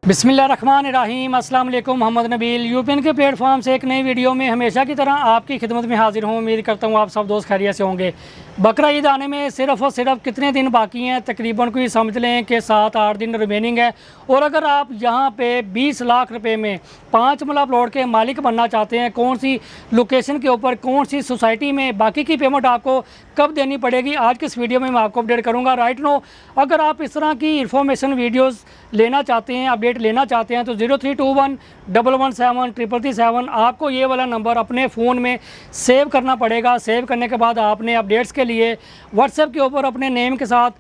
बिस्मिल्लाहिर्रहमानिर्रहीम अस्सलाम वालेकुम। मोहम्मद नबील यूपिन के प्लेटफॉर्म से एक नई वीडियो में हमेशा की तरह आपकी खिदमत में हाजिर हूँ। उम्मीद करता हूँ आप सब दोस्त खैरियत से होंगे। बकरा ईद आने में सिर्फ और सिर्फ कितने दिन बाकी हैं? तकरीबन कोई समझ लें कि 7-8 दिन रिमेनिंग है। और अगर आप यहाँ पे 20 लाख रुपए में 5 मरला प्लॉट के मालिक बनना चाहते हैं, कौन सी लोकेशन के ऊपर, कौन सी सोसाइटी में, बाकी की पेमेंट आपको कब देनी पड़ेगी, आज के इस वीडियो में मैं आपको अपडेट करूँगा। राइट नो, अगर आप इस तरह की इन्फॉर्मेशन वीडियोज़ लेना चाहते हैं, अपडेट लेना चाहते हैं, तो 0321117337 आपको ये वाला नंबर अपने फ़ोन में सेव करना पड़ेगा। सेव करने के बाद आपने अपडेट्स के लिए व्हाट्सएप के ऊपर अपने नेम के साथ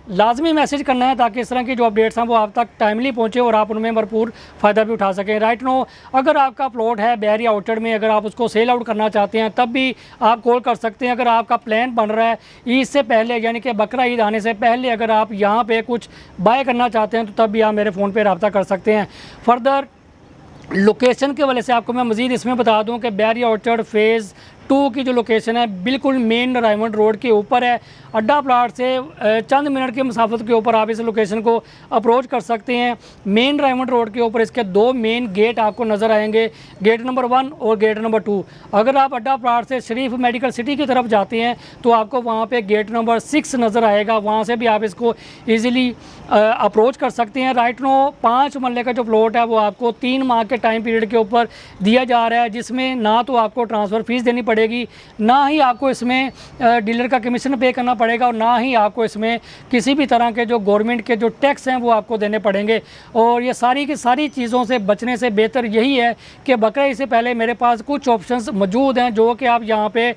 लाजमी मैसेज करना है, ताकि इस तरह की जो अपडेट्स हैं वो आप तक टाइमली पहुंचे और आप उनमें भरपूर फ़ायदा भी उठा सकें। राइट नो, अगर आपका प्लॉट है बहरिया ऑर्चर्ड में, अगर आप उसको सेल आउट करना चाहते हैं तब भी आप कॉल कर सकते हैं। अगर आपका प्लान बन रहा है ईद से पहले, यानी कि बकरा ईद आने से पहले अगर आप यहाँ पे कुछ बाय करना चाहते हैं तो तब भी आप मेरे फ़ोन पर रब्ता कर सकते हैं। फर्दर लोकेशन के वजह से आपको मैं मज़ीद इसमें बता दूं कि बहरिया ऑर्चर्ड फ़ेज़ 2 की जो लोकेशन है बिल्कुल मेन रायमंड रोड के ऊपर है। अड्डा प्लाट से चंद मिनट की मुसाफत के ऊपर आप इस लोकेशन को अप्रोच कर सकते हैं। मेन रायमंड रोड के ऊपर इसके 2 मेन गेट आपको नज़र आएंगे, गेट नंबर 1 और गेट नंबर 2। अगर आप अड्डा प्लाट से शरीफ मेडिकल सिटी की तरफ जाते हैं तो आपको वहाँ पे गेट नंबर 6 नज़र आएगा, वहाँ से भी आप इसको ईज़िली अप्रोच कर सकते हैं। राइट नो, 5 मरले का जो प्लॉट है वो आपको 3 माह के टाइम पीरियड के ऊपर दिया जा रहा है, जिसमें ना तो आपको ट्रांसफ़र फ़ीस देनी पड़ेगी, ना ही आपको इसमें डीलर का कमीशन पे करना पड़ेगा, और ना ही आपको इसमें किसी भी तरह के जो गवर्नमेंट के जो टैक्स हैं वो आपको देने पड़ेंगे। और ये सारी की सारी चीज़ों से बचने से बेहतर यही है कि बकरा ईद से पहले मेरे पास कुछ ऑप्शंस मौजूद हैं, जो कि आप यहाँ पे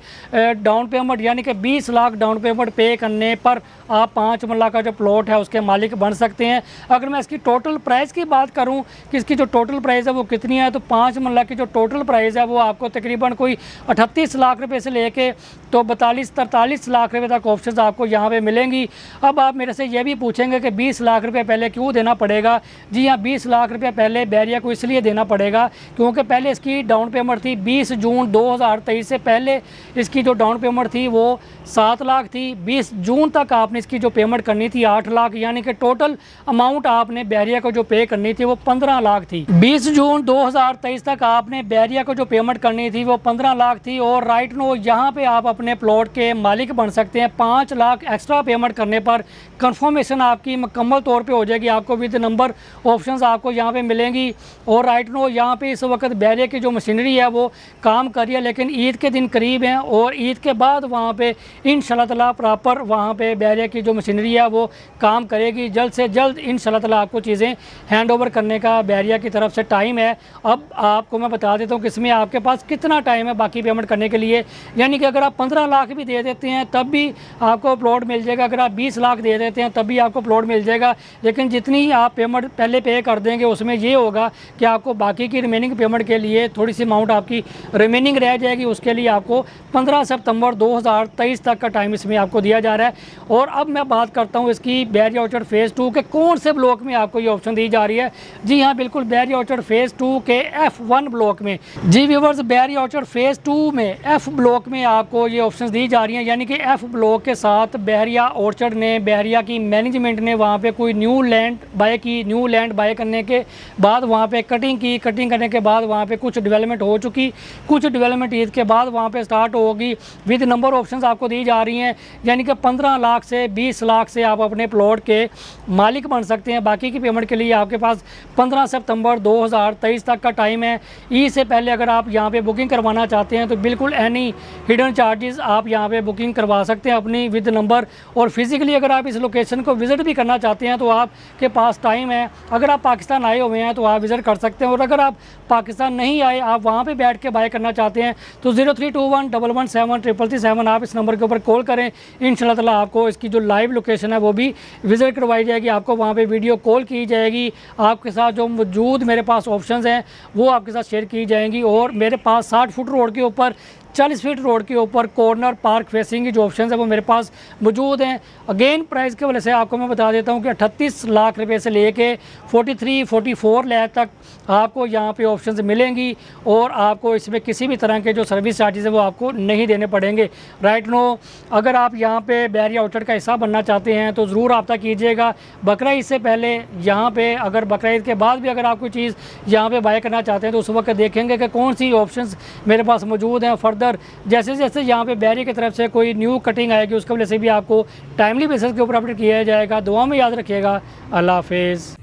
डाउन पेमेंट यानी कि 20 लाख डाउन पेमेंट पे करने पर आप 5 मरला का जो प्लॉट है उसके मालिक बन सकते हैं। अगर मैं इसकी टोटल प्राइस की बात करूँ कि इसकी जो टोटल प्राइस है वो कितनी है, तो 5 मरला की जो टोटल प्राइस है वो आपको तकरीबन कोई 38 लाख रुपए से लेके तो 42-43 लाख रुपए तक ऑप्शंस आपको यहाँ पे मिलेंगी। अब आप मेरे से ये भी पूछेंगे कि 20 लाख रुपए पहले क्यों देना पड़ेगा? जी हाँ, 20 लाख रुपए पहले बहरिया को इसलिए देना पड़ेगा क्योंकि पहले इसकी डाउन पेमेंट थी 20 जून 2023 से पहले इसकी जो डाउन पेमेंट थी वो 7 लाख थी। 20 जून तक आपने इसकी जो पेमेंट करनी थी 8 लाख, यानी कि टोटल अमाउंट आपने बहरिया को जो पे करनी थी वो 15 लाख थी। 20 जून 2023 तक आपने बहरिया को जो पेमेंट करनी थी वो 15 लाख थी। और राइट नो, यहाँ पे आप अपने प्लॉट के मालिक बन सकते हैं। 5 लाख एक्स्ट्रा पेमेंट करने पर कंफर्मेशन आपकी मुकम्मल तौर पे हो जाएगी, आपको विद नंबर ऑप्शंस आपको यहाँ पे मिलेंगी। और राइट नो, यहाँ पे इस वक्त बहरिया की जो मशीनरी है वो काम कर रही है, लेकिन ईद के दिन करीब हैं और ईद के बाद वहाँ पे इंशाल्लाह ताला प्रॉपर वहाँ पे बहरिया की जो मशीनरी है वो काम करेगी। जल्द से जल्द इंशाल्लाह ताला आपको चीज़ें हैंड ओवर करने का बहरिया की तरफ से टाइम है। अब आपको मैं बता देता हूँ कि इसमें आपके पास कितना टाइम है बाकी पेमेंट करने के लिए। यानी कि अगर आप 15 लाख भी दे देते हैं तब भी आपको प्लॉट मिल जाएगा, अगर आप 20 लाख दे देते हैं तब भी आपको प्लॉट मिल जाएगा। लेकिन जितनी आप पेमेंट पहले पे कर देंगे उसमें ये होगा कि आपको बाकी की रिमेनिंग पेमेंट के लिए थोड़ी सी अमाउंट आपकी रिमेनिंग रह जाएगी। उसके लिए आपको 15 सितंबर 2023 तक का टाइम इसमें आपको दिया जा रहा है। और अब मैं बात करता हूँ इसकी बहरिया ऑर्चर्ड फ़ेज़ 2 के कौन से ब्लॉक में आपको ये ऑप्शन दी जा रही है। जी हाँ, बिल्कुल बहरिया ऑर्चर्ड फ़ेज़ 2 के F1 ब्लॉक में। जी व्यूअर्स, बहरिया ऑर्चर्ड फ़ेज़ 2 में F ब्लॉक में आपको ये ऑप्शंस दी जा रही हैं। यानी कि F ब्लॉक के साथ बहरिया ऑर्चर्ड ने, बहरिया की मैनेजमेंट ने वहाँ पे कोई न्यू लैंड बाय की। न्यू लैंड बाय करने के बाद वहाँ पे कटिंग की, कटिंग करने के बाद वहाँ पे कुछ डेवलपमेंट हो चुकी, कुछ डेवलपमेंट ईद के बाद वहाँ पे स्टार्ट होगी। विद नंबर ऑप्शंस आपको दी जा रही हैं, यानी कि 15 लाख से 20 लाख से आप अपने प्लॉट के मालिक बन सकते हैं। बाकी की पेमेंट के लिए आपके पास 15 सितंबर 2023 तक का टाइम है। ईद से पहले अगर आप यहाँ पे बुकिंग करवाना चाहते हैं तो बिल्कुल एनी हिडन चार्जेस आप यहाँ पे बुकिंग करवा सकते हैं अपनी विद नंबर। और फिज़िकली अगर आप इस लोकेशन को विज़िट भी करना चाहते हैं तो आपके पास टाइम है। अगर आप पाकिस्तान आए हुए हैं तो आप विज़िट कर सकते हैं, और अगर आप पाकिस्तान नहीं आए, आप वहाँ पे बैठ के बाय करना चाहते हैं तो 0321117337 आप इस नंबर के ऊपर कॉल करें। इंशाल्लाह ताला आपको इसकी जो लाइव लोकेशन है वो भी विज़िट करवाई जाएगी, आपको वहाँ पे वीडियो कॉल की जाएगी, आपके साथ जो मौजूद मेरे पास ऑप्शंस हैं वो आपके साथ शेयर की जाएंगी। और मेरे पास 60 फुट रोड के ऊपर 40 फीट रोड के ऊपर कॉर्नर पार्क फेसिंग की जो ऑप्शन है वो मेरे पास मौजूद हैं। अगेन प्राइस के वजह से आपको मैं बता देता हूँ कि 38 लाख रुपए से लेके 43-44 लाख तक आपको यहाँ पे ऑप्शंस मिलेंगी और आपको इसमें किसी भी तरह के जो सर्विस चार्जेस है वो आपको नहीं देने पड़ेंगे। राइट नो, अगर आप यहाँ पे बैरिया आउटलेट का हिस्सा बनना चाहते हैं तो ज़रूर रब्ता कीजिएगा। बकरा ईद से पहले यहाँ पे, अगर बकरा ईद के बाद भी अगर आप कोई चीज़ यहाँ पे बाय करना चाहते हैं तो उस वक्त देखेंगे कि कौन सी ऑप्शंस मेरे पास मौजूद हैं। फर्दर जैसे जैसे यहाँ पे बैरिया की तरफ से कोई न्यू कटिंग आएगी उसकी वजह से भी आपको टाइमली बेसिस के ऊपर अपडेट किया जाएगा। दुआ में याद रखिएगा। अल्लाह हाफिज़।